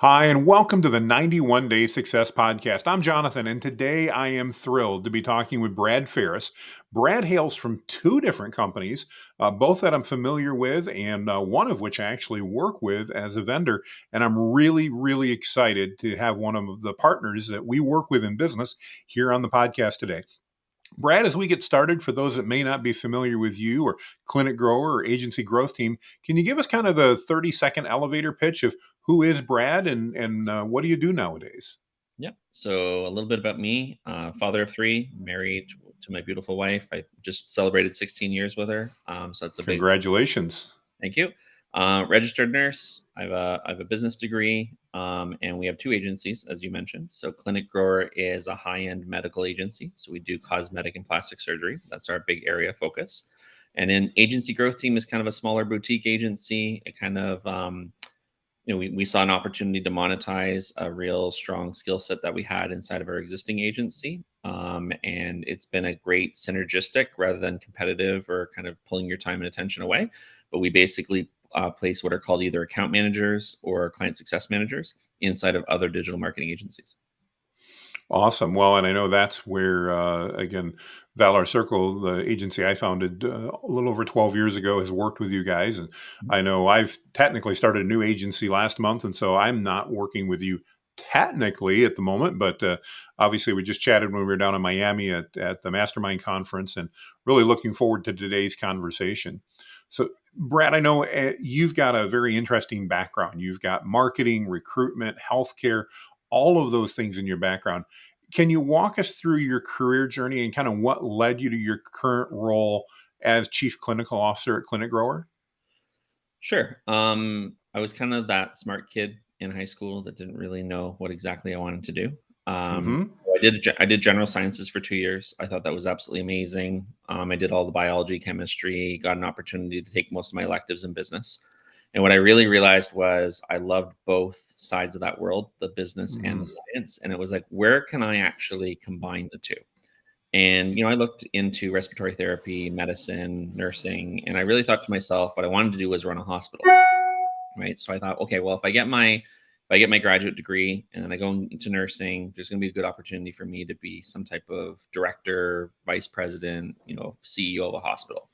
Hi, and welcome to the 91 Day Success Podcast. I'm Jonathan, and today I am thrilled to be talking with Brad Ferris. Brad hails from two different companies, both that I'm familiar with, and one of which I actually work with as a vendor. And I'm really, really excited to have one of the partners that we work with in business here on the podcast today. Brad, as we get started, for those that may not be familiar with you or Clinic Grower or Agency Growth Team, can you give us kind of the 30-second elevator pitch of who is Brad and what do you do nowadays? Yep. So a little bit about me, father of three, married to my beautiful wife. I just celebrated 16 years with her. So that's a big Congratulations. thank you. Registered nurse. I have a business degree, and we have two agencies, as you mentioned. So Clinic Grower is a high-end medical agency. So we do cosmetic and plastic surgery. That's our big area of focus. And then Agency Growth Team is kind of a smaller boutique agency. It kind of we saw an opportunity to monetize a real strong skill set that we had inside of our existing agency. And it's been a great synergistic rather than competitive or kind of pulling your time and attention away. But we basically place what are called either account managers or client success managers inside of other digital marketing agencies. Awesome. Well, and I know that's where, again, Valor Circle, the agency I founded a little over 12 years ago, has worked with you guys. And I know I've technically started a new agency last month. And so I'm not working with you technically at the moment, but obviously we just chatted when we were down in Miami at the Mastermind Conference and really looking forward to today's conversation. So, Brad, I know you've got a very interesting background. You've got marketing, recruitment, healthcare, all of those things in your background. Can you walk us through your career journey and kind of what led you to your current role as Chief Clinical Officer at Clinic Grower? Sure. I was kind of that smart kid in high school that didn't really know what exactly I wanted to do. Hmm. I did general sciences for 2 years. I thought that was absolutely amazing. I did all the biology, chemistry, got an opportunity to take most of my electives in business. And what I really realized was I loved both sides of that world, the business and the Hmm. science. And it was like, where can I actually combine the two? And, I looked into respiratory therapy, medicine, nursing, and I really thought to myself, what I wanted to do was run a hospital, right? So I thought, okay, well, if I get my graduate degree and then I go into nursing, there's going to be a good opportunity for me to be some type of director, vice president, CEO of a hospital.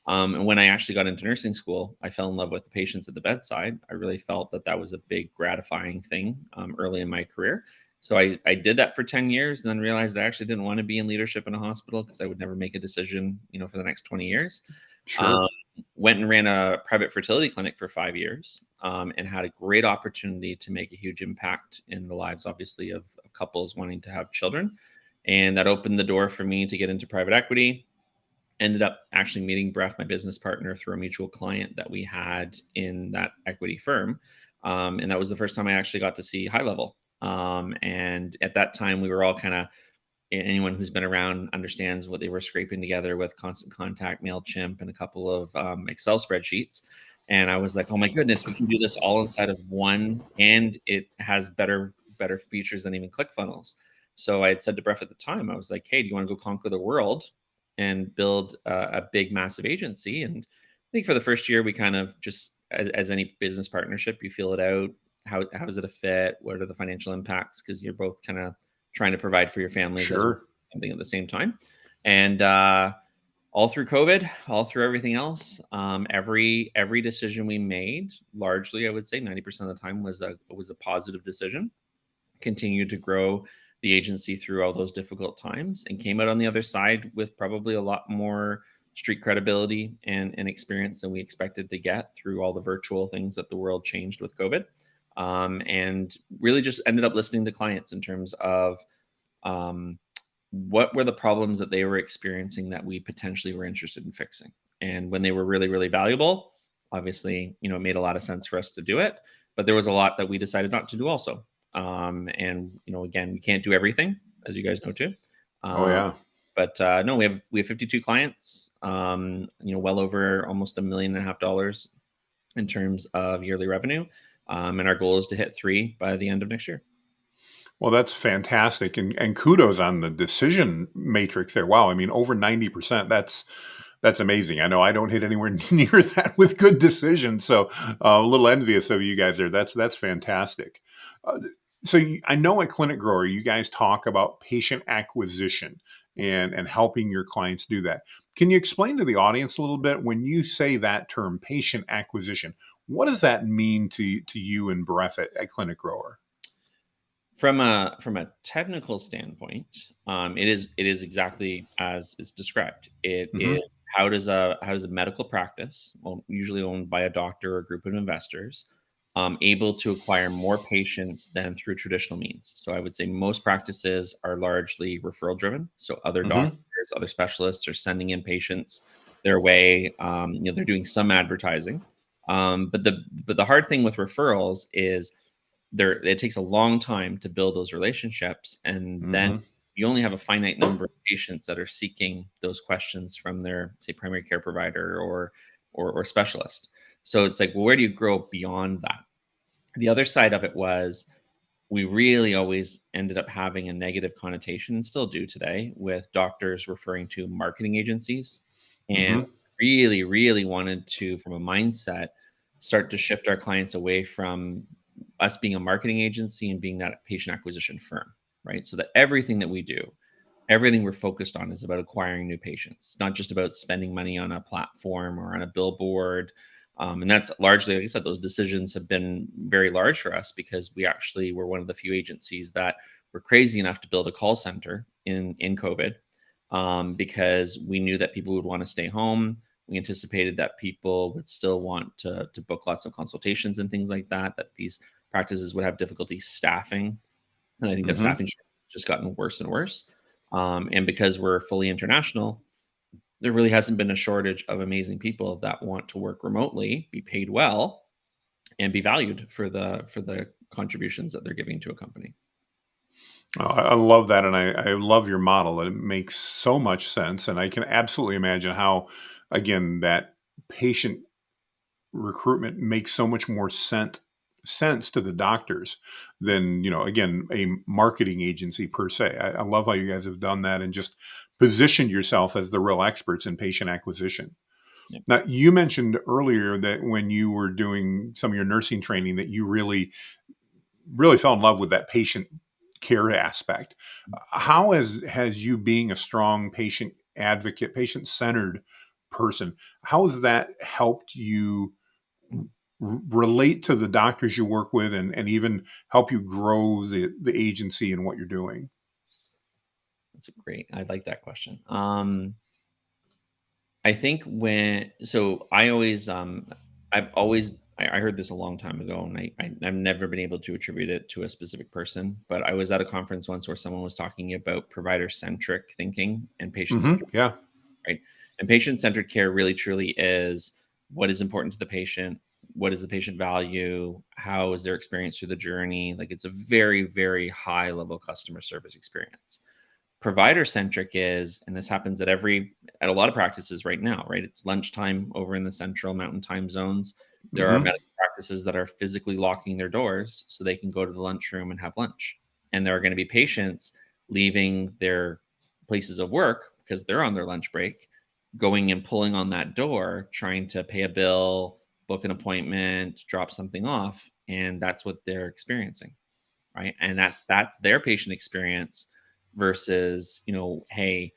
And when I actually got into nursing school, I fell in love with the patients at the bedside. I really felt that that was a big gratifying thing early in my career. So I did that for 10 years and then realized I actually didn't want to be in leadership in a hospital because I would never make a decision, for the next 20 years. Um, Sure. Went and ran a private fertility clinic for 5 years, and had a great opportunity to make a huge impact in the lives, obviously, of couples wanting to have children. And that opened the door for me to get into private equity. Ended up actually meeting Bref, my business partner, through a mutual client that we had in that equity firm. And that was the first time I actually got to see high level. And at that time, we were all kind of, anyone who's been around understands what they were scraping together with Constant Contact, MailChimp, and a couple of Excel spreadsheets. And I was like, oh my goodness, we can do this all inside of one, and it has better features than even ClickFunnels. So I had said to Bref at the time, I was like, hey, do you want to go conquer the world and build a big, massive agency? And I think for the first year, we kind of just, as any business partnership, you feel it out. How is it a fit? What are the financial impacts? Because you're both kind of trying to provide for your families as well Sure. as something at the same time. And all through COVID, all through everything else, every decision we made, largely, I would say 90% of the time, was a positive decision. Continued to grow the agency through all those difficult times, and came out on the other side with probably a lot more street credibility and experience than we expected to get through all the virtual things that the world changed with COVID. And really just ended up listening to clients in terms of um, what were the problems that they were experiencing that we potentially were interested in fixing. And when they were really, really valuable, obviously, it made a lot of sense for us to do it. But there was a lot that we decided not to do also. And again, we can't do everything, as you guys know too. Oh, Um, yeah. but no, we have 52 clients. Well over almost $1.5 million in terms of yearly revenue. And our goal is to hit three by the end of next year. Well, that's fantastic. And kudos on the decision matrix there. Wow. I mean, over 90%. That's amazing. I know I don't hit anywhere near that with good decision, so a little envious of you guys there. That's fantastic. Uh, I know at Clinic Grower, you guys talk about patient acquisition and helping your clients do that. Can you explain to the audience a little bit when you say that term, patient acquisition? What does that mean to you and Brett at Clinic Grower? From a technical standpoint, it is exactly as is described. It is Hmm. how does a medical practice, well, usually owned by a doctor or a group of investors, able to acquire more patients than through traditional means. So I would say most practices are largely referral driven. So other doctors, Hmm. other specialists are sending in patients their way. They're doing some advertising, but the hard thing with referrals is it takes a long time to build those relationships, and then Hmm. you only have a finite number of patients that are seeking those questions from their, say, primary care provider or specialist. So it's like, well, where do you grow beyond that? The other side of it was we really always ended up having a negative connotation, and still do today, with doctors referring to marketing agencies, and Hmm. really, really wanted to, from a mindset, start to shift our clients away from us being a marketing agency and being that patient acquisition firm, right? So that everything that we do, everything we're focused on is about acquiring new patients. It's not just about spending money on a platform or on a billboard. And that's largely, like I said, those decisions have been very large for us because we actually were one of the few agencies that were crazy enough to build a call center in COVID, because we knew that people would want to stay home. We anticipated that people would still want to book lots of consultations and things like that, that these practices would have difficulty staffing. And I think that Hmm. staffing shortage has just gotten worse and worse. And because we're fully international, there really hasn't been a shortage of amazing people that want to work remotely, be paid well, and be valued for the contributions that they're giving to a company. Oh, I love that, and I love your model. And it makes so much sense, and I can absolutely imagine how, again, that patient recruitment makes so much more sense to the doctors than again a marketing agency per se. I love how you guys have done that and just positioned yourself as the real experts in patient acquisition. Yeah. Now, you mentioned earlier that when you were doing some of your nursing training, that you really fell in love with that patient care aspect. How has you being a strong patient advocate, patient centered person, how has that helped you relate to the doctors you work with and even help you grow the agency and what you're doing? That's a great. I like that question. I think I heard this a long time ago, and I've never been able to attribute it to a specific person. But I was at a conference once where someone was talking about provider centric thinking and patient Hmm. centric, Yeah. right? And patient centered care really truly is what is important to the patient, what is the patient value, how is their experience through the journey. Like, it's a very, very high level customer service experience. Provider centric is, and this happens at a lot of practices right now, right? It's lunchtime over in the central mountain time zones. There are Hmm. medical practices that are physically locking their doors so they can go to the lunchroom and have lunch. And there are going to be patients leaving their places of work because they're on their lunch break, going and pulling on that door, trying to pay a bill, book an appointment, drop something off, and that's what they're experiencing, right? And that's their patient experience versus, hey,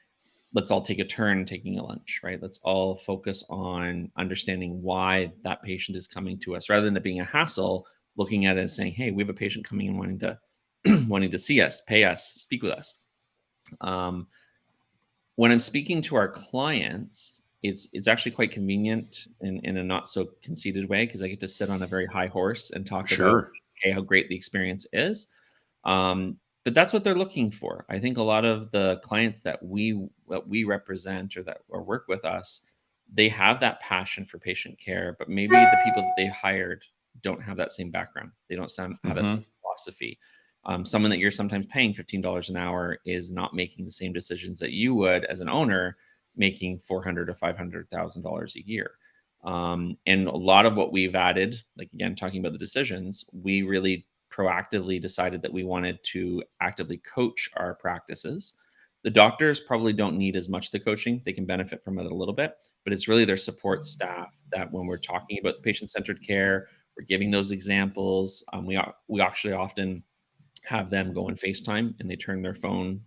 let's all take a turn taking a lunch, right? Let's all focus on understanding why that patient is coming to us, rather than it being a hassle. Looking at it and saying, hey, we have a patient coming in wanting to wanting to see us, pay us, speak with us. Um, when I'm speaking to our clients, it's actually quite convenient in a not so conceited way, because I get to sit on a very high horse and talk about, Sure. hey, how great the experience is. But that's what they're looking for. I think a lot of the clients that we represent, or that or work with us, they have that passion for patient care, but maybe the people that they hired don't have that same background. They don't have that same Hmm. philosophy. Someone that you're sometimes paying $15 an hour is not making the same decisions that you would as an owner, making $400,000 to $500,000 a year. And a lot of what we've added, like, again, talking about the decisions, we really proactively decided that we wanted to actively coach our practices, The doctors probably don't need as much the coaching. They can benefit from it a little bit, but it's really their support staff that when we're talking about patient-centered care, we're giving those examples. We actually often have them go on FaceTime and they turn their phone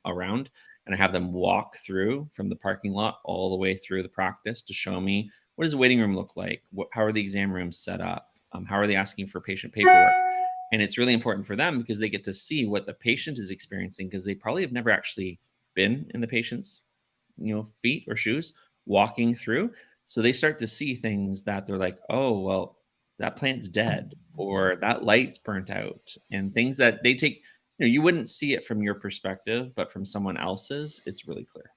around, and I have them walk through from the parking lot all the way through the practice to show me what does the waiting room look like? How are the exam rooms set up? How are they asking for patient paperwork? And it's really important for them because they get to see what the patient is experiencing because they probably have never actually been in the patient's feet or shoes walking through. So they start to see things that they're like, oh, well, that plant's dead or that light's burnt out, and things that they take, you wouldn't see it from your perspective, but from someone else's, it's really clear.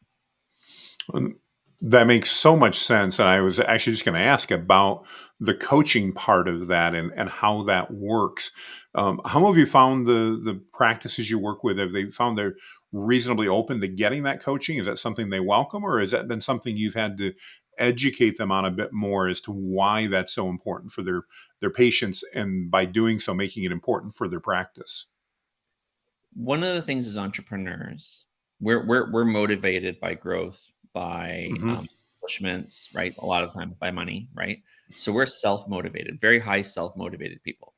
That makes so much sense. And I was actually just going to ask about the coaching part of that and how that works. How have you found the practices you work with? Have they found they're reasonably open to getting that coaching? Is that something they welcome, or has that been something you've had to educate them on a bit more as to why that's so important for their patients, and by doing so, making it important for their practice? One of the things as entrepreneurs, we're motivated by growth, by Hmm. accomplishments, right? A lot of time by money, right? So we're self-motivated, very high self-motivated people.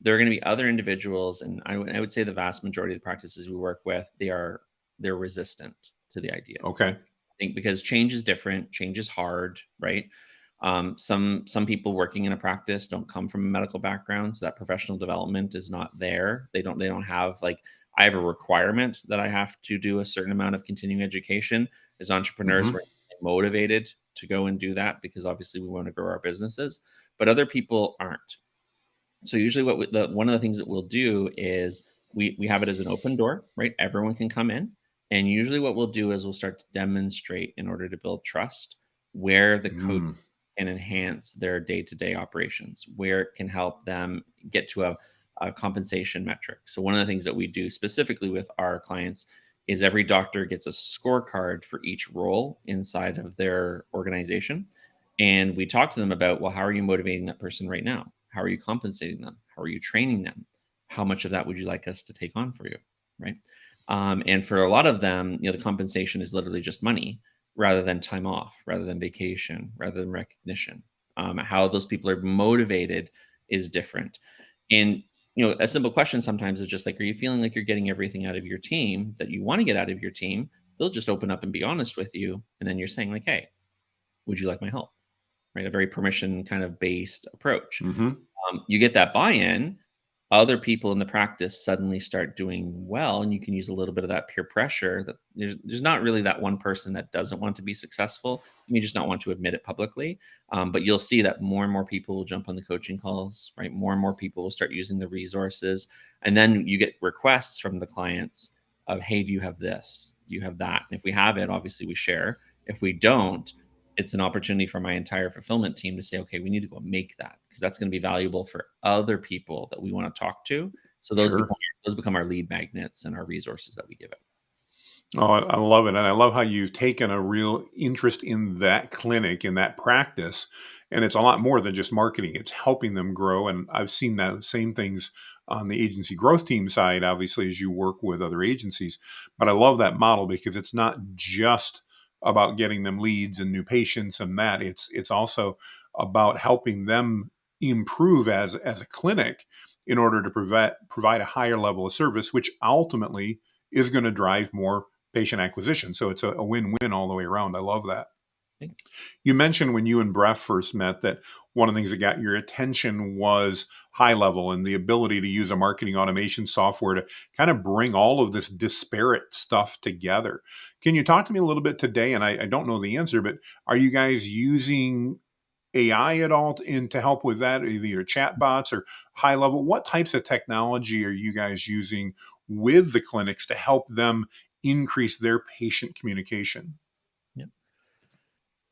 There are going to be other individuals, and I would say the vast majority of the practices we work with, they're resistant to the idea. Okay. I think because change is different, change is hard, right? Some people working in a practice don't come from a medical background, so that professional development is not there. They don't have like, I have a requirement that I have to do a certain amount of continuing education. As entrepreneurs, we're Hmm. motivated to go and do that because obviously we want to grow our businesses, but other people aren't. So usually one of the things that we'll do is we have it as an open door, right? Everyone can come in. And usually what we'll do is we'll start to demonstrate in order to build trust where the coach Mm. can enhance their day-to-day operations, where it can help them get to a compensation metric. So one of the things that we do specifically with our clients is every doctor gets a scorecard for each role inside of their organization. And we talk to them about, well, how are you motivating that person right now? How are you compensating them? How are you training them? How much of that would you like us to take on for you? Right. And for a lot of them, the compensation is literally just money rather than time off, rather than vacation, rather than recognition. How those people are motivated is different. And a simple question sometimes is just like, are you feeling like you're getting everything out of your team that you want to get out of your team? They'll just open up and be honest with you. And then you're saying, like, hey, would you like my help? Right? A very permission kind of based approach. Hmm. You get that buy-in, other people in the practice suddenly start doing well, and you can use a little bit of that peer pressure. That there's not really that one person that doesn't want to be successful. You may just not want to admit it publicly. But you'll see that more and more people will jump on the coaching calls, right? More and more people will start using the resources, and then you get requests from the clients of, "Hey, do you have this? Do you have that?" And if we have it, obviously we share. If we don't, it's an opportunity for my entire fulfillment team to say, okay, we need to go make that because that's going to be valuable for other people that we want to talk to. So Sure. those become our lead magnets and our resources that we give it. Oh, I love it. And I love how you've taken a real interest in that clinic, in that practice. And it's a lot more than just marketing, it's helping them grow. And I've seen that same things on the agency growth team side, obviously, as you work with other agencies. But I love that model because it's not just about getting them leads and new patients and that. It's also about helping them improve as a clinic in order to provide a higher level of service, which ultimately is going to drive more patient acquisition. So it's a win-win all the way around. I love that. Thanks. You mentioned when you and Bref first met that one of the things that got your attention was high level and the ability to use a marketing automation software to kind of bring all of this disparate stuff together. Can you talk to me a little bit today? And I don't know the answer, but are you guys using AI at all to help with that, either chatbots or high level? What types of technology are you guys using with the clinics to help them increase their patient communication? Yep.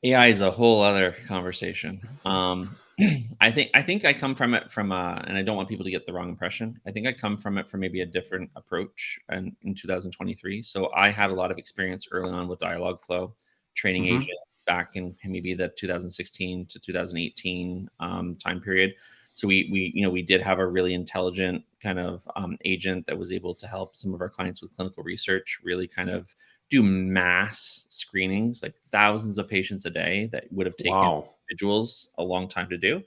AI is a whole other conversation. I think I come from it from and I don't want people to get the wrong impression. I think I come from it from maybe a different approach in 2023. So I had a lot of experience early on with dialogue flow, training Hmm. agents back in maybe the 2016 to 2018 time period. So we did have a really intelligent kind of agent that was able to help some of our clients with clinical research, really kind of do mass screenings, like thousands of patients a day that would have taken Wow. individuals a long time to do.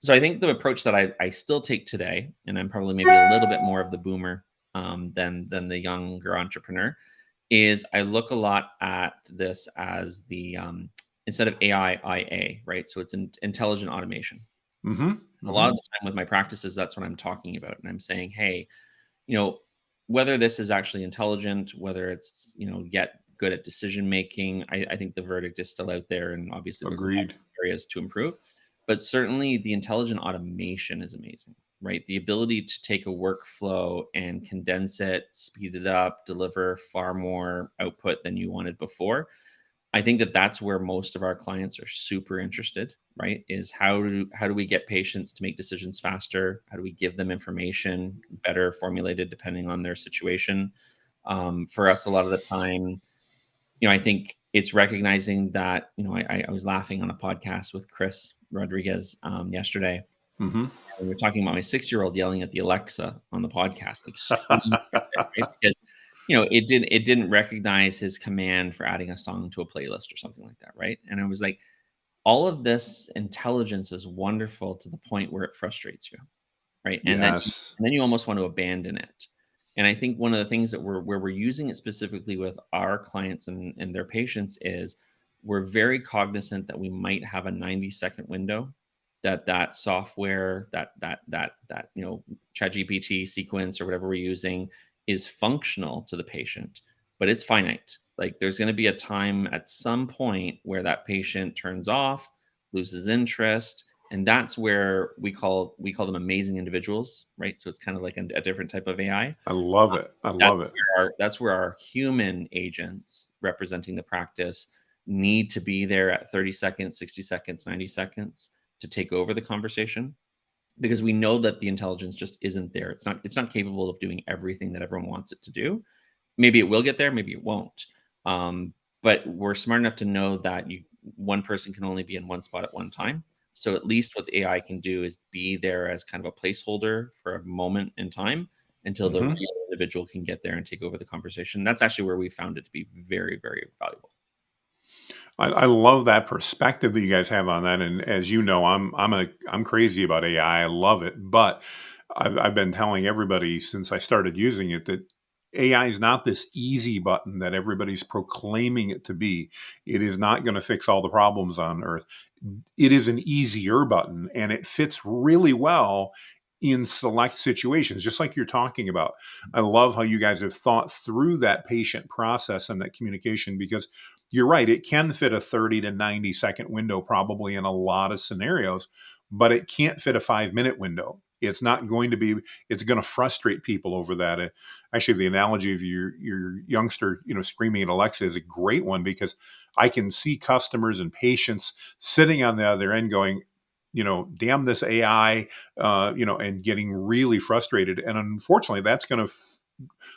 So I think the approach that I still take today, and I'm probably maybe a little bit more of the boomer than the younger entrepreneur, is I look a lot at this as the instead of AI, IA, right? So it's intelligent automation. Mhm. A lot Mhm. of the time with my practices, that's what I'm talking about, and I'm saying, hey, you know, whether this is actually intelligent, whether it's, get good at decision making, I think the verdict is still out there. And obviously, there's a lot Agreed. of areas to improve. But certainly, the intelligent automation is amazing, right? The ability to take a workflow and condense it, speed it up, deliver far more output than you wanted before. I think that that's where most of our clients are super interested, right? Is how do we get patients to make decisions faster? How do we give them information better formulated depending on their situation? For us, a lot of the time, I think it's recognizing that, I was laughing on a podcast with Chris Rodriguez yesterday, Mhm. and we were talking about my 6-year-old yelling at the Alexa on the podcast, like screaming at it, right? Because, it didn't recognize his command for adding a song to a playlist or something like that, right? And I was like, all of this intelligence is wonderful to the point where it frustrates you, right? And then Yes. you almost want to abandon it. And I think one of the things that we're using it specifically with our clients and their patients is we're very cognizant that we might have a 90-second window that software, that ChatGPT sequence or whatever we're using is functional to the patient, but it's finite. Like there's going to be a time at some point where that patient turns off, loses interest, and that's where we call them amazing individuals, right? So it's kind of like a different type of AI. I love it. I That's love it. where our human agents representing the practice need to be there at 30 seconds, 60 seconds, 90 seconds to take over the conversation, because we know that the intelligence just isn't there. It's not capable of doing everything that everyone wants it to do. Maybe it will get there, maybe it won't. Um, but we're smart enough to know that one person can only be in one spot at one time. So at least what the AI can do is be there as kind of a placeholder for a moment in time until the Mhm. real individual can get there and take over the conversation. That's actually where we found it to be very, very valuable. I love that perspective that you guys have on that, and as you know, I'm crazy about AI. I love it, but I've been telling everybody since I started using it that AI is not this easy button that everybody's proclaiming it to be. It is not going to fix all the problems on Earth. It is an easier button, and it fits really well in select situations, just like you're talking about. I love how you guys have thought through that patient process and that communication because you're right. It can fit a 30 to 90-second window probably in a lot of scenarios, but it can't fit a 5-minute window. It's not going to be, it's going to frustrate people over that. Actually, the analogy of your youngster, screaming at Alexa is a great one because I can see customers and patients sitting on the other end going, damn this AI, and getting really frustrated. And unfortunately, that's going to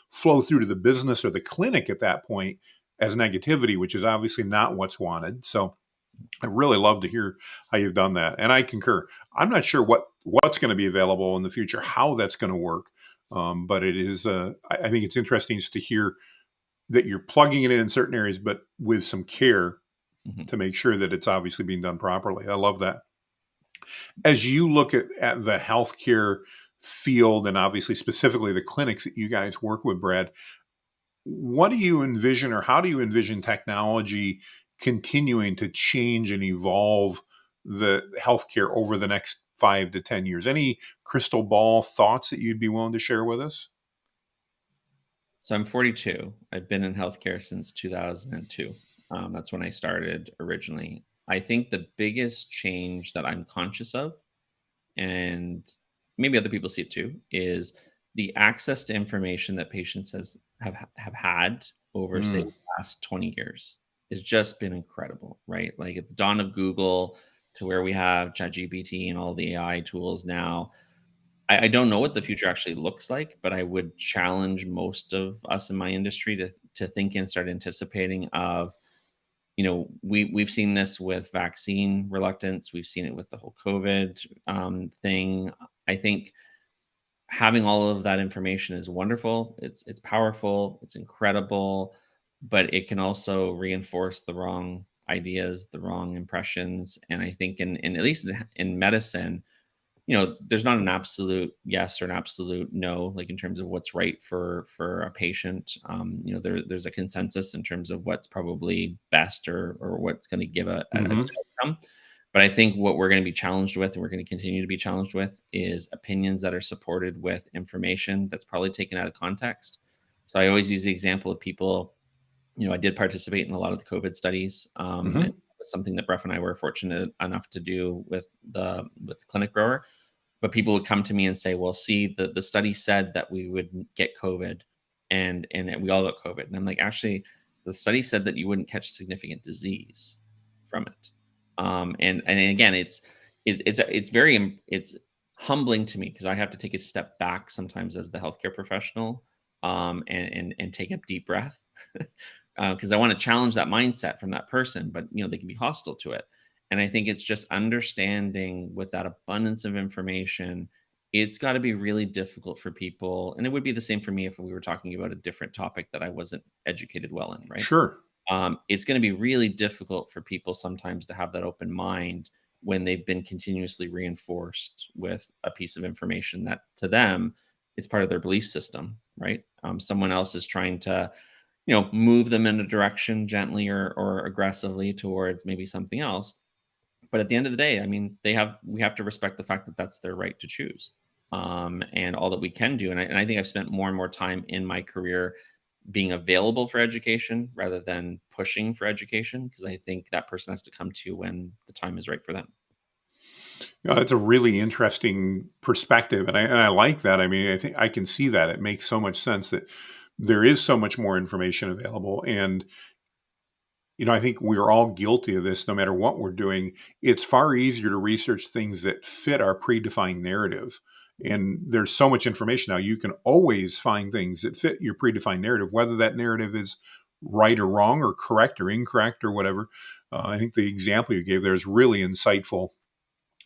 flow through to the business or the clinic at that point as negativity, which is obviously not what's wanted. So I really love to hear how you've done that, and I concur. I'm not sure what's going to be available in the future, how that's going to work, but it is. I think it's interesting just to hear that you're plugging it in certain areas, but with some care Mhm. to make sure that it's obviously being done properly. I love that. As you look at the healthcare field and obviously specifically the clinics that you guys work with, Brad, what do you envision or how do you envision technology continuing to change and evolve the healthcare over the next 5 to 10 years? Any crystal ball thoughts that you'd be willing to share with us? So I'm 42. I've been in healthcare since 2002. That's when I started originally. I think the biggest change that I'm conscious of, and maybe other people see it too, is the access to information that patients have had over, say, Mm, the last 20 years has just been incredible, right? Like at the dawn of Google to where we have ChatGPT and all the AI tools now. I don't know what the future actually looks like, but I would challenge most of us in my industry to think and start anticipating of, we've seen this with vaccine reluctance. We've seen it with the whole COVID thing. I think having all of that information is wonderful. It's powerful. It's incredible. but it can also reinforce the wrong ideas, the wrong impressions. And I think in at least in medicine, there's not an absolute yes or an absolute no, like in terms of what's right for a patient. There's a consensus in terms of what's probably best or what's going to give a Hmm. good outcome. But I think what we're going to be challenged with, and we're going to continue to be challenged with, is opinions that are supported with information that's probably taken out of context. So I always use the example of people. I did participate in a lot of the COVID studies, and it Hmm. was something that Bref and I were fortunate enough to do with the clinic grower. But people would come to me and say, "Well, see, the study said that we would get COVID, and that we all got COVID." And I'm like, "Actually, the study said that you wouldn't catch significant disease from it." And again, it's very it's humbling to me because I have to take a step back sometimes as the healthcare professional, and take a deep breath because I want to challenge that mindset from that person, but they can be hostile to it. And I think it's just understanding with that abundance of information, it's got to be really difficult for people. And it would be the same for me if we were talking about a different topic that I wasn't educated well in, right? Sure. It's going to be really difficult for people sometimes to have that open mind when they've been continuously reinforced with a piece of information that to them, it's part of their belief system, right? Someone else is trying to move them in a direction gently or aggressively towards maybe something else. But at the end of the day, I mean, we have to respect the fact that that's their right to choose. And all that we can do. And I think I've spent more and more time in my career being available for education rather than pushing for education because I think that person has to come to when the time is right for them. It's a really interesting perspective, and I like that. I mean, I think I can see that it makes so much sense that there is so much more information available, and I think we're all guilty of this no matter what we're doing. It's far easier to research things that fit our predefined narrative. And there's so much information now. You can always find things that fit your predefined narrative, whether that narrative is right or wrong or correct or incorrect or whatever. I think the example you gave there is really insightful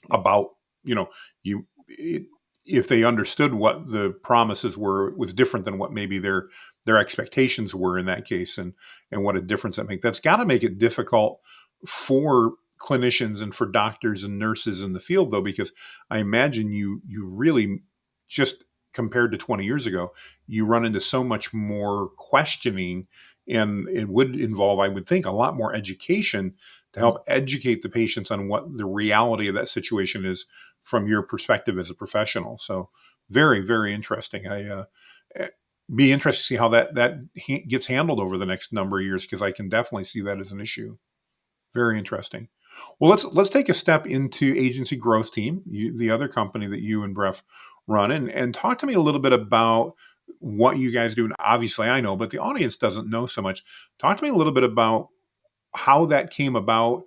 about, you know, you it, if they understood what the promises were, it was different than what maybe their expectations were in that case, and what a difference that makes. That's got to make it difficult for clinicians and for doctors and nurses in the field, though, because I imagine you really, just compared to 20 years ago, you run into so much more questioning, and it would involve, I would think, a lot more education to Mhm. help educate the patients on what the reality of that situation is from your perspective as a professional. So very, very interesting. Eh, be interested to see how that gets handled over the next number of years, because I can definitely see that as an issue. Very interesting. Well, let's take a step into Agency Growth Team, the other company that you and Bref run, and talk to me a little bit about what you guys do. And obviously, I know, but the audience doesn't know so much. Talk to me a little bit about how that came about,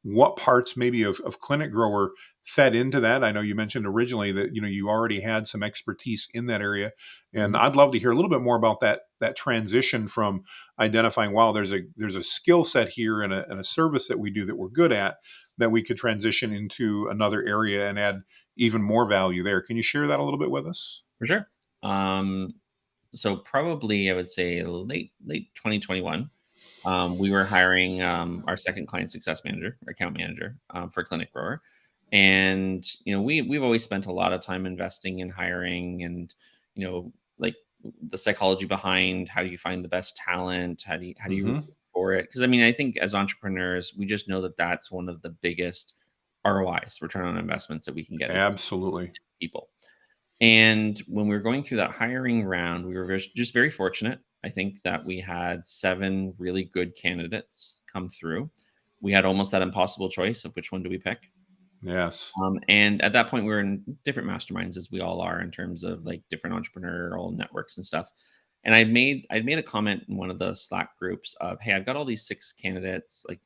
what parts maybe of Clinic Grower fed into that. I know you mentioned originally that you already had some expertise in that area, and Mhm. I'd love to hear a little bit more about that transition from identifying, wow, there's a skill set here and a service that we do that we're good at, that we could transition into another area and add even more value there. Can you share that a little bit with us? For sure. Um, so probably I would say late 2021, we were hiring our second client success manager, or account manager, for Clinic Grower, and we've always spent a lot of time investing in hiring, and like the psychology behind how do you find the best talent, how do you Hmm. recruit for it? Because I mean, I think as entrepreneurs, we just know that that's one of the biggest ROIs, return on investments, that we can get is Absolutely. people. And when we were going through that hiring round, we were just very fortunate. I think that we had 7 really good candidates come through. We had almost that impossible choice of which one do we pick. Yes. And at that point, we were in different masterminds, as we all are, in terms of like different entrepreneurial networks and stuff. And I'd made a comment in one of the Slack groups of, "Hey, I've got all these 6 candidates. Like,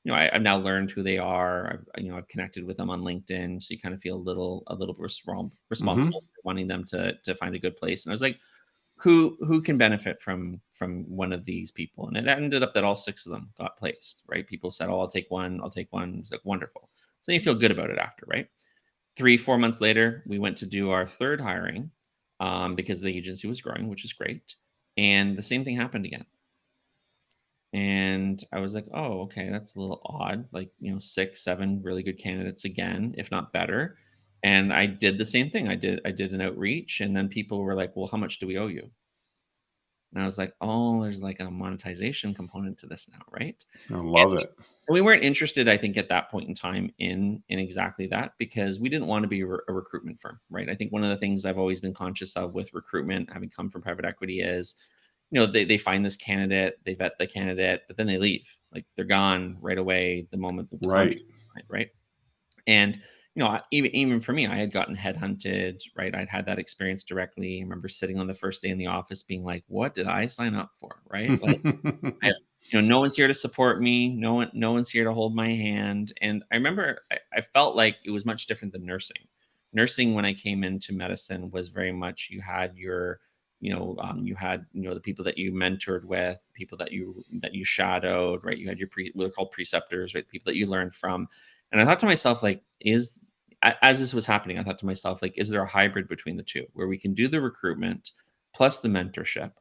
I've now learned who they are. I've connected with them on LinkedIn, so you kind of feel a little Hmm. responsible for wanting them to find a good place." And I was like, who can benefit from one of these people? And it ended up that all 6 of them got placed. Right? People said, "Oh, I'll take one. I'll take one." It's like wonderful. So you feel good about it after, right? 3, 4 months later, we went to do our third hiring, because the agency was growing, which is great. And the same thing happened again. And I was like, "Oh, okay, that's a little odd." Like, 6, 7 really good candidates again, if not better. And I did the same thing. I did an outreach, and then people were like, "Well, how much do we owe you?" And I was like, "Oh, there's like a monetization component to this now, right?" I And love we it. and we weren't interested, I think, at that point in time in exactly that, because we didn't want to be a recruitment firm, right? I think one of the things I've always been conscious of with recruitment, having come from private equity, is they find this candidate, they vet the candidate, but then they leave. Like, they're gone right away the moment that the contract Right. is signed, right? And even for me, I had gotten headhunted, right? I'd had that experience directly. I remember sitting on the first day in the office being like, "What did I sign up for?" Right? Like, I no one's here to support me. No one's here to hold my hand. And I remember I felt like it was much different than nursing. Nursing, when I came into medicine, was very much, you had the people that you mentored with, people that you shadowed, right? You had what are called preceptors, right? People that you learned from. And I thought to myself, like, as this was happening, I thought to myself, like, is there a hybrid between the two where we can do the recruitment plus the mentorship?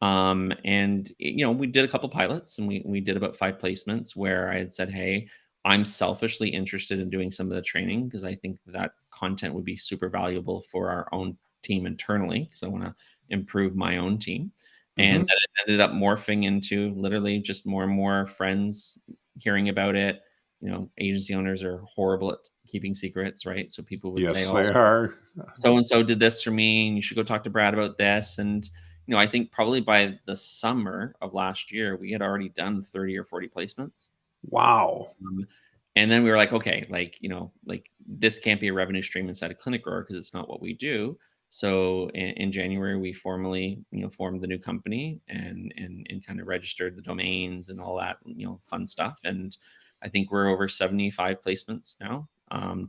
And we did a couple pilots, and we did about 5 placements where I had said, "Hey, I'm selfishly interested in doing some of the training because I think that content would be super valuable for our own team internally, because I want to improve my own team." And Hmm. that it ended up morphing into literally just more and more friends hearing about it. Agency owners are horrible at keeping secrets, right? So people would say, Yes, "Oh, they are. so and so did this for me, and you should go talk to Brad about this." And I think probably by the summer of last year, we had already done 30 or 40 placements. Wow. Um, and then we were like, okay, like, this can't be a revenue stream inside of Clinic Grower because it's not what we do. So in January, we formally, formed the new company, and kind of registered the domains and all that, fun stuff. And I think we're over 75 placements now,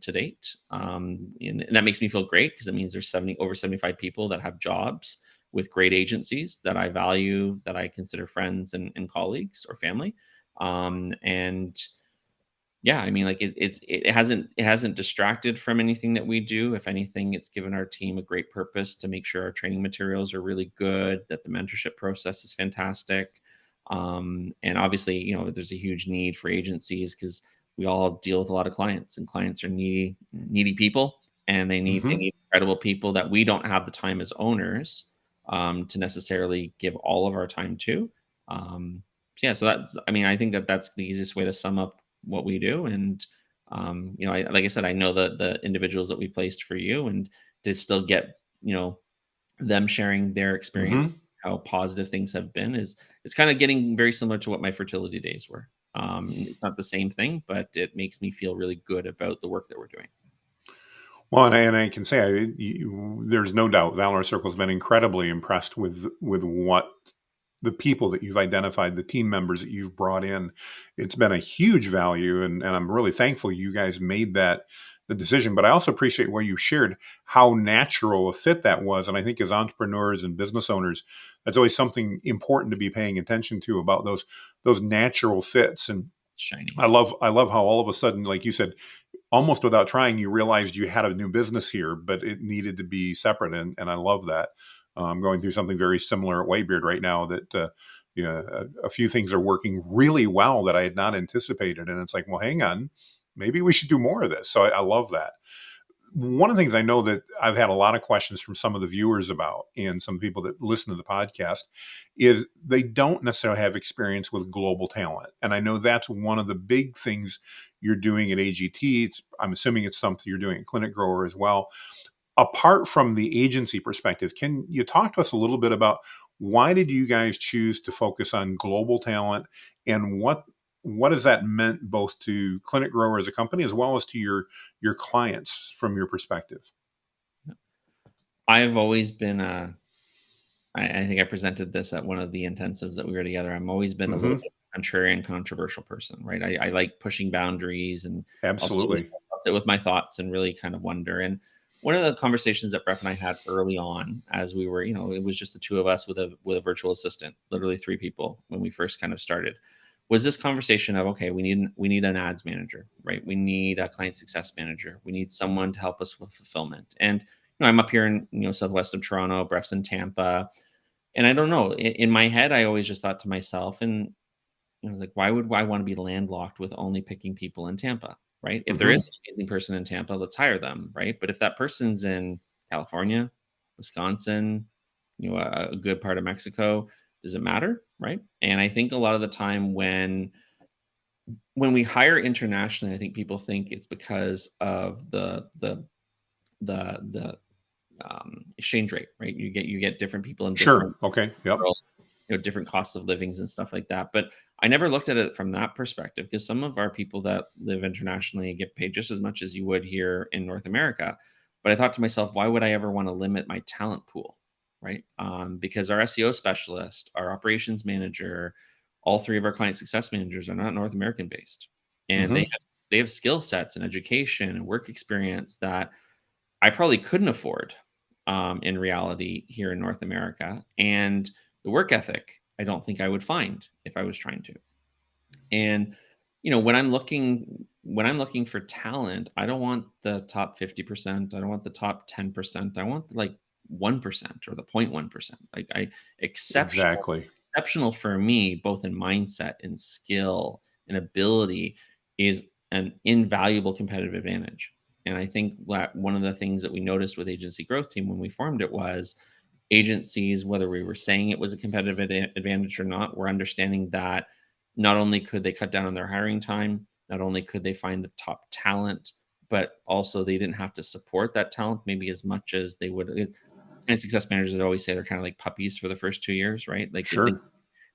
to date. And that makes me feel great because it means there's over 75 people that have jobs with great agencies that I value, that I consider friends and colleagues or family. And yeah, I mean, like, it hasn't distracted from anything that we do. If anything, it's given our team a great purpose to make sure our training materials are really good, that the mentorship process is fantastic. And obviously, there's a huge need for agencies because we all deal with a lot of clients, and clients are needy people, and they need Hmm. incredible people that we don't have the time as owners, to necessarily give all of our time to. Yeah, so I mean, I think that that's the easiest way to sum up what we do. And like I said, I know the individuals that we placed for you, and to still get them sharing their experience, Hmm. how positive things have been, is it's kind of getting very similar to what my fertility days were. It's not the same thing, but it makes me feel really good about the work that we're doing. Well, and I can say there's no doubt Valor Circle's been incredibly impressed with what the people that you've identified, the team members that you've brought in. It's been a huge value, and I'm really thankful you guys made that the decision. But I also appreciate where you shared how natural a fit that was. And I think as entrepreneurs and business owners, that's always something important to be paying attention to about those natural fits. And Shiny. I love how all of a sudden, like you said, almost without trying, you realized you had a new business here, but it needed to be separate. And I love that. I'm going through something very similar at Waybeard right now that, yeah, a few things are working really well that I had not anticipated. And it's like, well, hang on, maybe we should do more of this. So I love that. One of the things I know that I've had a lot of questions from some of the viewers about, and some people that listen to the podcast, is they don't necessarily have experience with global talent. And I know that's one of the big things you're doing at AGT. I'm assuming it's something you're doing at Clinic Grower as well. Apart from the agency perspective, can you talk to us a little bit about why did you guys choose to focus on global talent, and what has that meant both to Clinic Grower as a company as well as to your clients from your perspective? I've always been I think I presented this at one of the intensives that we were together. I've always been a little Hmm. bit contrarian, controversial person, right? I like pushing boundaries, and I'll sit with Absolutely. I'll sit with my thoughts and really kind of wonder. And one of the conversations that Bref and I had early on, as we were, it was just the two of us with a virtual assistant, literally 3 people when we first kind of started, was this conversation of, okay, we need an ads manager, right? We need a client success manager. We need someone to help us with fulfillment. And I'm up here in southwest of Toronto, Bref's in Tampa, and I don't know. In my head, I always just thought to myself, and And I was like, why would I want to be landlocked with only picking people in Tampa, right? If there is Hmm. an amazing person in Tampa, let's hire them, right? But if that person's in California, Wisconsin, a good part of Mexico, does it matter, right? And I think a lot of the time when we hire internationally, I think people think it's because of the exchange rate, right? You get different people in different Sure. Okay. Yep. world, different costs of livings and stuff like that. But I never looked at it from that perspective because some of our people that live internationally get paid just as much as you would here in North America. But I thought to myself, why would I ever want to limit my talent pool, right? Because our SEO specialist, our operations manager, all three of our client success managers are not North American based, and they Hmm. have they have skill sets and education and work experience that I probably couldn't afford, in reality here in North America, and the work ethic, I don't think I would find if I was trying to. And, when I'm looking for talent, I don't want the top 50%. I don't want the top 10%. I want like 1% or the 0.1%. Like exceptional, Exactly. exceptional for me, both in mindset and skill and ability, is an invaluable competitive advantage. And I think that one of the things that we noticed with Agency Growth Team when we formed it was agencies, whether we were saying it was a competitive advantage or not, were understanding that not only could they cut down on their hiring time, not only could they find the top talent, but also they didn't have to support that talent maybe as much as they would. And success managers always say they're kind of like puppies for the first 2 years, right? Like they Sure.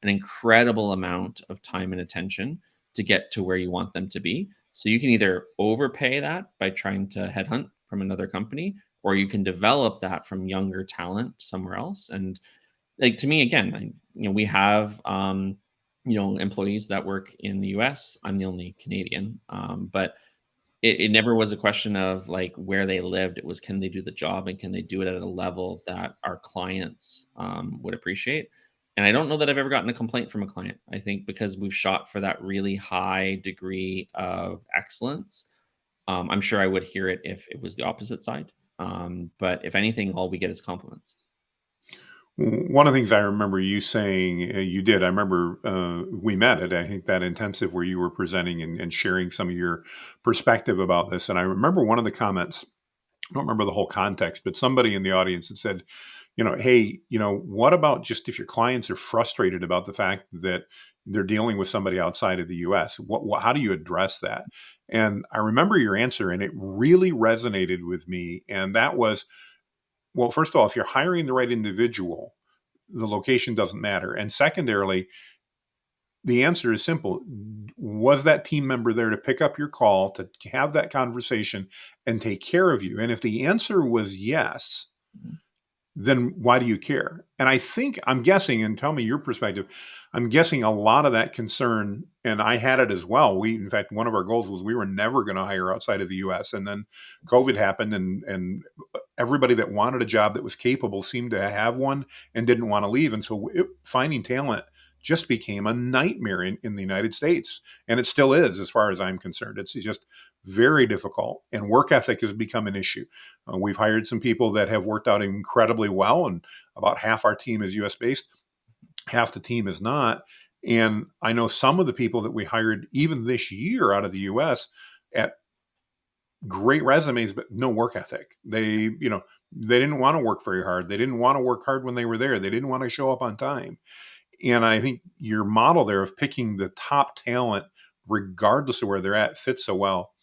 an incredible amount of time and attention to get to where you want them to be. So you can either overpay that by trying to headhunt from another company, or you can develop that from younger talent somewhere else. And like to me, again, we have employees that work in the US. I'm the only Canadian, but it never was a question of like where they lived. It was, can they do the job and can they do it at a level that our clients would appreciate? And I don't know that I've ever gotten a complaint from a client. I think because we've shot for that really high degree of excellence, I'm sure I would hear it if it was the opposite side. But if anything, all we get is compliments. One of the things I remember you saying, you did, I remember we met at, I think, that intensive where you were presenting and sharing some of your perspective about this. And I remember one of the comments, I don't remember the whole context, but somebody in the audience had said, hey, what about just if your clients are frustrated about the fact that they're dealing with somebody outside of the US? How do you address that? And I remember your answer, and it really resonated with me. And that was, well, first of all, if you're hiring the right individual, the location doesn't matter. And secondarily, the answer is simple. Was that team member there to pick up your call, to have that conversation and take care of you? And if the answer was yes, Mhm. then why do you care? And I think, I'm guessing, and tell me your perspective, I'm guessing a lot of that concern, and I had it as well. In fact, one of our goals was we were never going to hire outside of the US. And then COVID happened, and everybody that wanted a job that was capable seemed to have one and didn't want to leave. And so finding talent just became a nightmare in the United States. And it still is, as far as I'm concerned. It's just very difficult. And work ethic has become an issue. We've hired some people that have worked out incredibly well, and about half our team is US based, half the team is not. And I know some of the people that we hired even this year out of the US at great resumes, but no work ethic. They didn't want to work very hard. They didn't want to work hard when they were there. They didn't want to show up on time. And I think your model there of picking the top talent, regardless of where they're at, fits so well.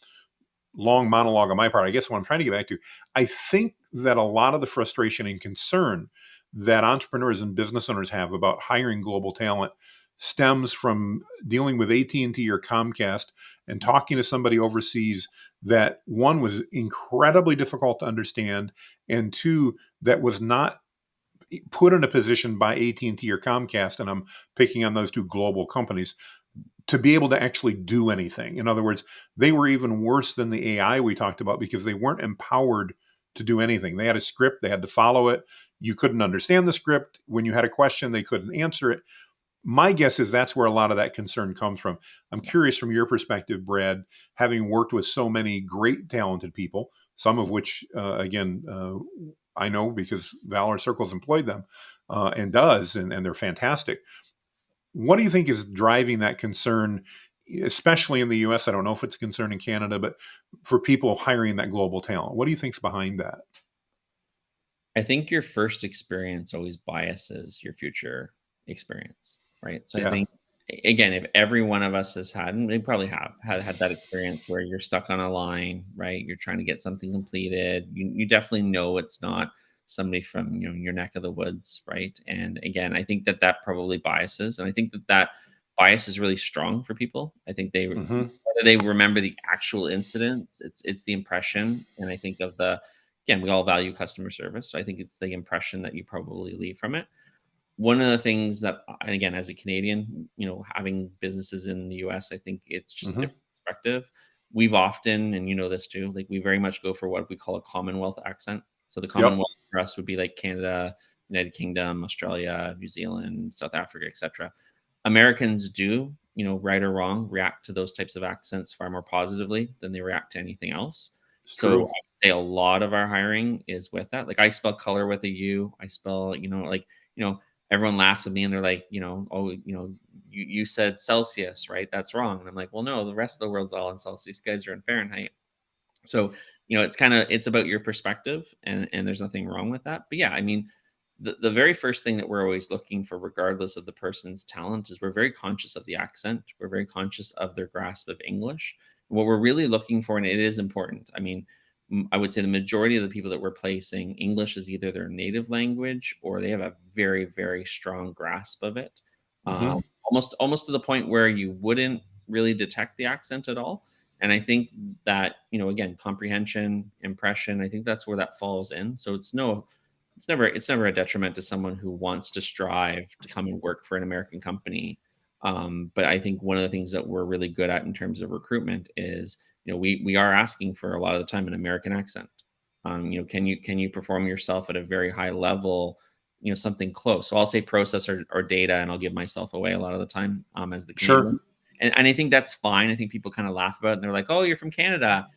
Long monologue on my part. I guess what I'm trying to get back to, I think that a lot of the frustration and concern that entrepreneurs and business owners have about hiring global talent stems from dealing with AT&T or Comcast and talking to somebody overseas that, one, was incredibly difficult to understand, and two, that was not put in a position by AT&T or Comcast, and I'm picking on those two global companies, to be able to actually do anything. In other words, they were even worse than the AI we talked about because they weren't empowered to do anything. They had a script, they had to follow it. You couldn't understand the script. When you had a question, they couldn't answer it. My guess is that's where a lot of that concern comes from. I'm curious from your perspective, Brad, having worked with so many great, talented people, some of which, again, I know because Valor Circle's employed them and does, and they're fantastic. what do you think is driving that concern, especially in the US? I don't know if it's a concern in Canada, but for people hiring that global talent, what do you think's behind that? I think your first experience always biases your future experience, right? So I Yeah. think again, if every one of us has had, and they probably have had that experience where you're stuck on a line, right? You're trying to get something completed. You definitely know it's not somebody from your neck of the woods, right? And again, I think that that probably biases, and I think that that bias is really strong for people. I think they Hmm. whether they remember the actual incidents, it's the impression, and I think of the again, we all value customer service. So I think it's the impression that you probably leave from it. One of the things that, and again, as a Canadian, having businesses in the US, I think it's just a Hmm. different perspective. We've often, and you know this too, like we very much go for what we call a Commonwealth accent. So the Yep. Commonwealth for us would be like Canada, United Kingdom, Australia, New Zealand, South Africa, etc. Americans do, right or wrong, react to those types of accents far more positively than they react to anything else. It's So I true. would say a lot of our hiring is with that. Like I spell color with a U. I spell, everyone laughs at me and they're like, oh, you said Celsius, right? That's wrong. And I'm like, well, no, the rest of the world's all in Celsius. You guys are in Fahrenheit. So, it's about your perspective, and there's nothing wrong with that. But yeah, I mean, the very first thing that we're always looking for, regardless of the person's talent, is we're very conscious of the accent. We're very conscious of their grasp of English. What we're really looking for, and it is important. I mean, I would say the majority of the people that we're placing, English is either their native language or they have a very, very strong grasp of it. Hmm. Almost to the point where you wouldn't really detect the accent at all. And I think that, again, comprehension, impression, I think that's where that falls in. So it's never a detriment to someone who wants to strive to come and work for an American company. But I think one of the things that we're really good at in terms of recruitment is, we are asking for a lot of the time an American accent. Can you perform yourself at a very high level, something close. So I'll say process or data, and I'll give myself away a lot of the time as the Sure. Canadian. And I think that's fine. I think people kind of laugh about it and they're like, oh, you're from Canada.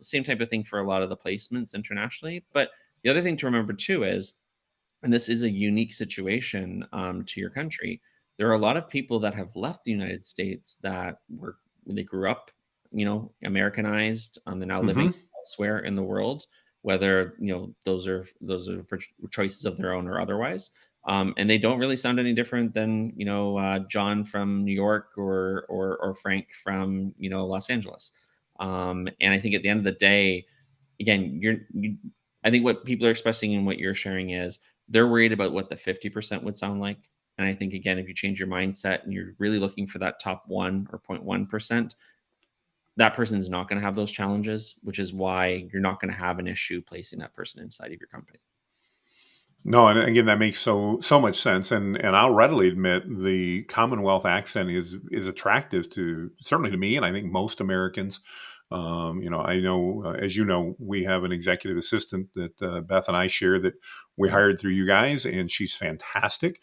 Same type of thing for a lot of the placements internationally. But the other thing to remember too is, and this is a unique situation to your country, there are a lot of people that have left the United States that they grew up, Americanized. They're now living Hmm. elsewhere in the world, whether those are for choices of their own or otherwise. And they don't really sound any different than John from New York or Frank from Los Angeles. And I think at the end of the day, again, I think what people are expressing and what you're sharing is they're worried about what the 50% would sound like. And I think again, if you change your mindset and you're really looking for that top 1 or 0.1%, that person's not going to have those challenges, which is why you're not going to have an issue placing that person inside of your company. No, and again, that makes so much sense, and I'll readily admit the Commonwealth accent is attractive to certainly to me, and I think most Americans. I know, as you know, we have an executive assistant that Beth and I share that we Mhm. hired through you guys, and she's fantastic.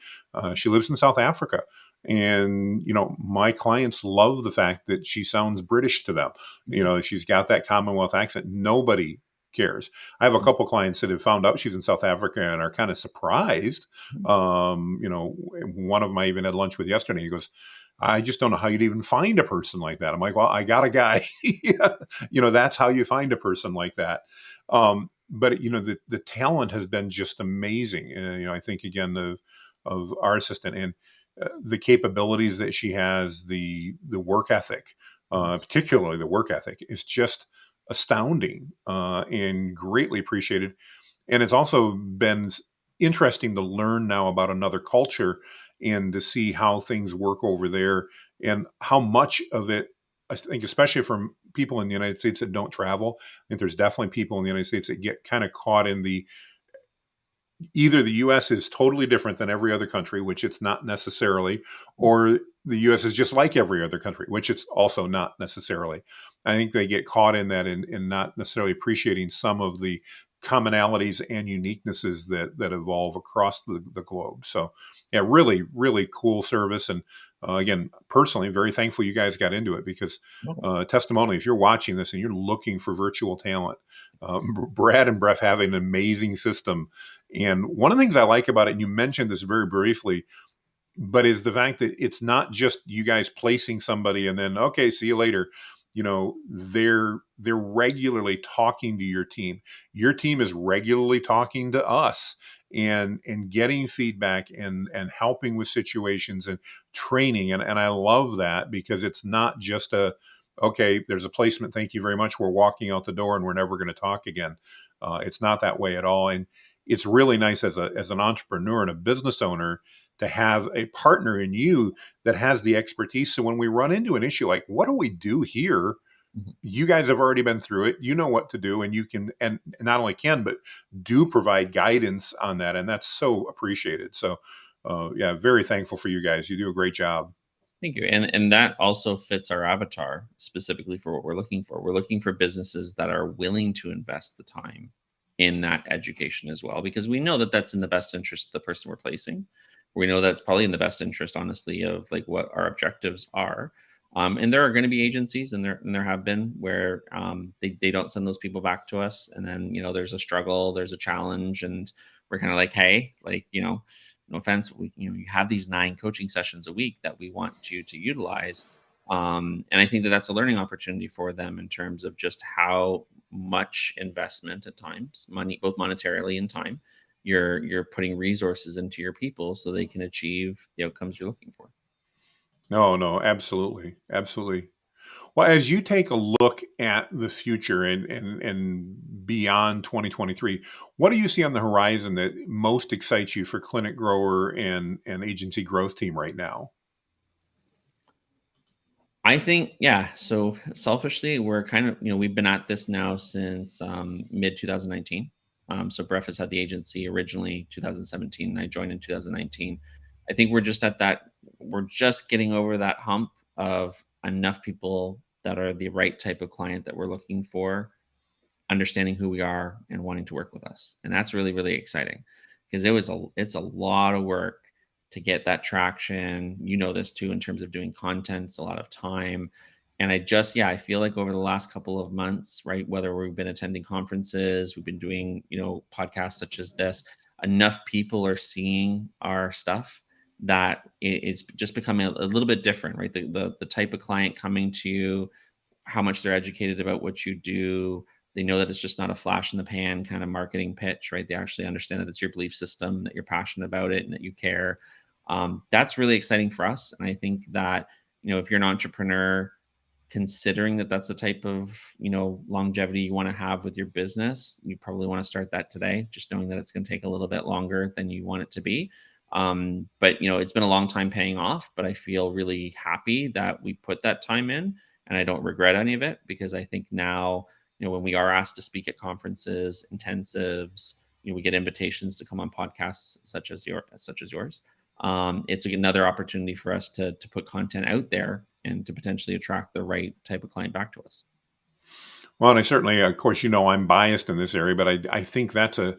She lives in South Africa, and my clients love the fact that she sounds British to them. Yeah. She's got that Commonwealth accent. Nobody cares. I have a couple clients that have found out she's in South Africa and are kind of surprised. Mhm. One of them I even had lunch with yesterday. He goes, I just don't know how you'd even find a person like that. I'm like, well, I got a guy. Yeah. That's how you find a person like that. But the talent has been just amazing. I think again of our assistant and the capabilities that she has, the work ethic, particularly the work ethic, is just astounding and greatly appreciated. And it's also been interesting to learn now about another culture and to see how things work over there and how much of it, I think, especially from people in the United States that don't travel. I think there's definitely people in the United States that get kind of caught in the either the US is totally different than every other country, which it's not necessarily, or the US is just like every other country, which it's also not necessarily. I think they get caught in that and not necessarily appreciating some of the commonalities and uniquenesses that evolve across the globe. So, yeah, really, really cool service. And again, personally, very thankful you guys got into it because Okay. testimony, if you're watching this and you're looking for virtual talent, Brad and Bref have an amazing system, and one of the things I like about it, and you mentioned this very briefly, but is the fact that it's not just you guys placing somebody and then okay, see you later. They're regularly talking to your team. Your team is regularly talking to us and getting feedback and helping with situations and training. And I love that because it's not just a okay, there's a placement, thank you very much, we're walking out the door and we're never going to talk again. It's not that way at all. And it's really nice as an entrepreneur and a business owner to have a partner in you that has the expertise. So when we run into an issue like, what do we do here? Mhm. You guys have already been through it. You know what to do, and you can, and not only can, but do provide guidance on that. And that's so appreciated. So, yeah, very thankful for you guys. You do a great job. Thank you. And that also fits our avatar specifically for what we're looking for. We're looking for businesses that are willing to invest the time in that education as well, because we know that that's in the best interest of the person we're placing. We know that's probably in the best interest, honestly, of like what our objectives are. And there are going to be agencies, and there have been where they don't send those people back to us, and then there's a struggle, there's a challenge, and we're kind of like, hey, like no offense, you have these 9 coaching sessions a week that we want you to utilize. And I think that that's a learning opportunity for them in terms of just how much investment at times, money, both monetarily and time, you're putting resources into your people so they can achieve the outcomes you're looking for. No, no, absolutely, absolutely. Well, as you take a look at the future and beyond 2023, what do you see on the horizon that most excites you for Clinic Grower and Agency Growth Team right now? I think, yeah. So selfishly, we're kind of, we've been at this now since mid 2019. So Bref has had the agency originally 2017, and I joined in 2019. I think we're just at that, we're just getting over that hump of enough people that are the right type of client that we're looking for, understanding who we are and wanting to work with us. And that's really, really exciting because it's a lot of work to get that traction. You know this too in terms of doing content, it's a lot of time. And I feel like over the last couple of months, right, whether we've been attending conferences, we've been doing, podcasts such as this, enough people are seeing our stuff that it's just becoming a little bit different, right? The type of client coming to you, how much they're educated about what you do. They know that it's just not a flash in the pan kind of marketing pitch, right? They actually understand that it's your belief system, that you're passionate about it, and that you care. That's really exciting for us. And I think that, if you're an entrepreneur, considering that that's the type of longevity you want to have with your business, you probably want to start that today, just knowing that it's going to take a little bit longer than you want it to be. But it's been a long time paying off, but I feel really happy that we put that time in, and I don't regret any of it, because I think now, when we are asked to speak at conferences, intensives, we get invitations to come on podcasts such as yours. It's another opportunity for us to put content out there and to potentially attract the right type of client back to us. Well, and I certainly, of course, I'm biased in this area, but I think that's a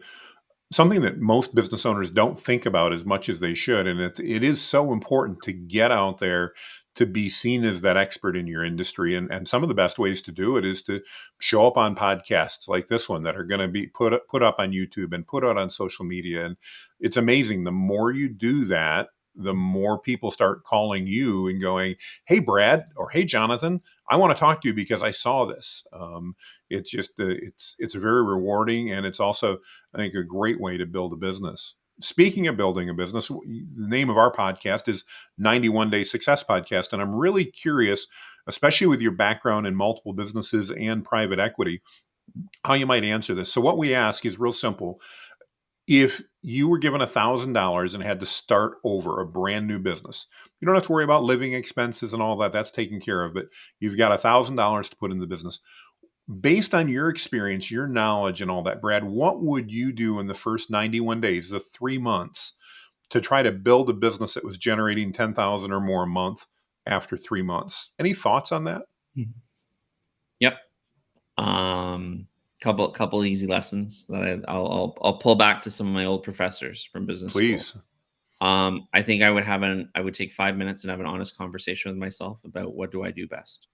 something that most business owners don't think about as much as they should. And it is so important to get out there to be seen as that expert in your industry. And some of the best ways to do it is to show up on podcasts like this one that are going to be put up on YouTube and put out on social media. And it's amazing. The more you do that, the more people start calling you and going, "Hey, Brad," or "Hey, Jonathan, I want to talk to you because I saw this." It's just it's very rewarding, and it's also, I think, a great way to build a business. Speaking of building a business, the name of our podcast is 91 Day Success Podcast. And I'm really curious, especially with your background in multiple businesses and private equity, how you might answer this. So, what we ask is real simple. If you were given $1,000 and had to start over a brand new business, you don't have to worry about living expenses and all that. That's taken care of. But you've got $1,000 to put in the business. Based on your experience, your knowledge, and all that, Brad, what would you do in the first 91 days, the 3 months, to try to build a business that was generating 10,000 or more a month after 3 months? Any thoughts on that? Mhm. Yep. Couple easy lessons that I'll pull back to some of my old professors from business school. Please. I think I would take 5 minutes and have an honest conversation with myself about what do I do best,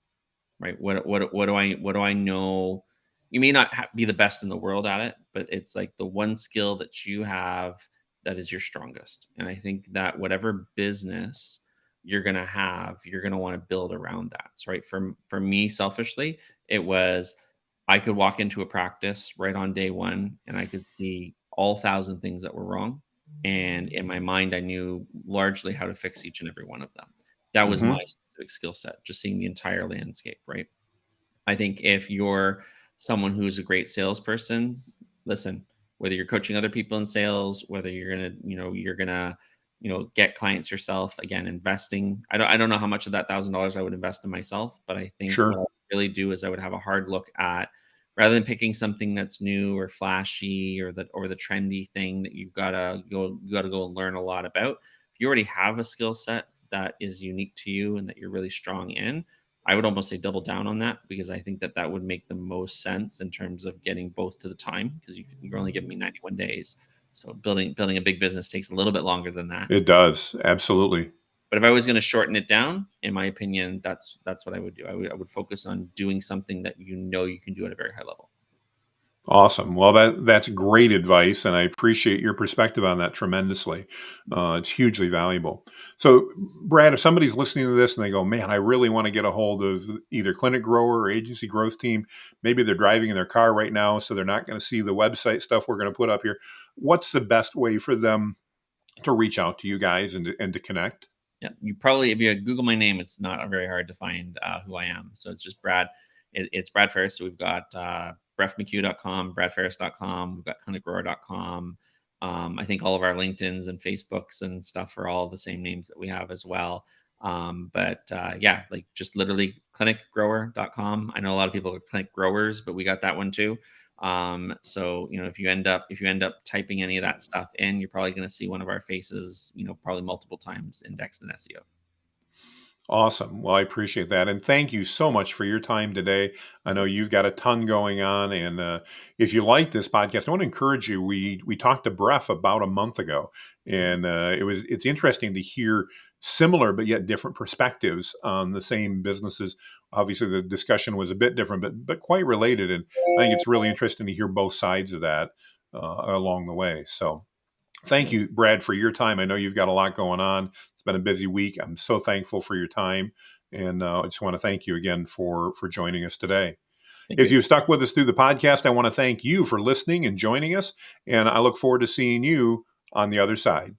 right? What do I know? You may not be the best in the world at it, but it's like the one skill that you have that is your strongest. And I think that whatever business you're going to have, you're going to want to build around that. So, right. For me, selfishly, it was I could walk into a practice right on day one and I could see all thousand things that were wrong. And in my mind, I knew largely how to fix each and every one of them. That was my Hmm. specific skill set, just seeing the entire landscape, right? I think if you're someone who's a great salesperson, listen, whether you're coaching other people in sales, whether you're gonna get clients yourself, again, investing. I don't know how much of that $1,000 I would invest in myself, but I think what I Sure. would really do is I would have a hard look at, rather than picking something that's new or flashy or the trendy thing that you gotta go and learn a lot about. If you already have a skill set that is unique to you and that you're really strong in, I would almost say double down on that, because I think that that would make the most sense in terms of getting both to the time, because you're only giving me 91 days. So building a big business takes a little bit longer than that. It does. Absolutely. But if I was going to shorten it down, in my opinion, that's what I would do. I would focus on doing something that you can do at a very high level. Awesome. Well, that's great advice, and I appreciate your perspective on that tremendously. It's hugely valuable. So, Brad, if somebody's listening to this and they go, "Man, I really want to get a hold of either Clinic Grower or Agency Growth Team," maybe they're driving in their car right now, so they're not going to see the website stuff we're going to put up here. What's the best way for them to reach out to you guys and to connect? Yeah, you probably, if you Google my name, it's not very hard to find who I am. So it's just Brad. It's Brad Ferris. So we've got brefmchugh.com, bradferris.com, we've got clinicgrower.com. I think all of our LinkedIn's and Facebooks and stuff are all the same names that we have as well. But yeah, like just literally clinicgrower.com. I know a lot of people are clinic growers, but we got that one too. So if you end up typing any of that stuff in, you're probably going to see one of our faces, probably multiple times indexed in SEO. Awesome. Well, I appreciate that. And thank you so much for your time today. I know you've got a ton going on. And if you like this podcast, I want to encourage you. We talked to Bref about a month ago, and it's interesting to hear similar but yet different perspectives on the same businesses. Obviously, the discussion was a bit different, but quite related. And I think it's really interesting to hear both sides of that along the way. So thank you, Brad, for your time. I know you've got a lot going on. It's been a busy week. I'm so thankful for your time, and I just want to thank you again for joining us today. Thank If you. you've stuck with us through the podcast, I want to thank you for listening and joining us, and I look forward to seeing you on the other side.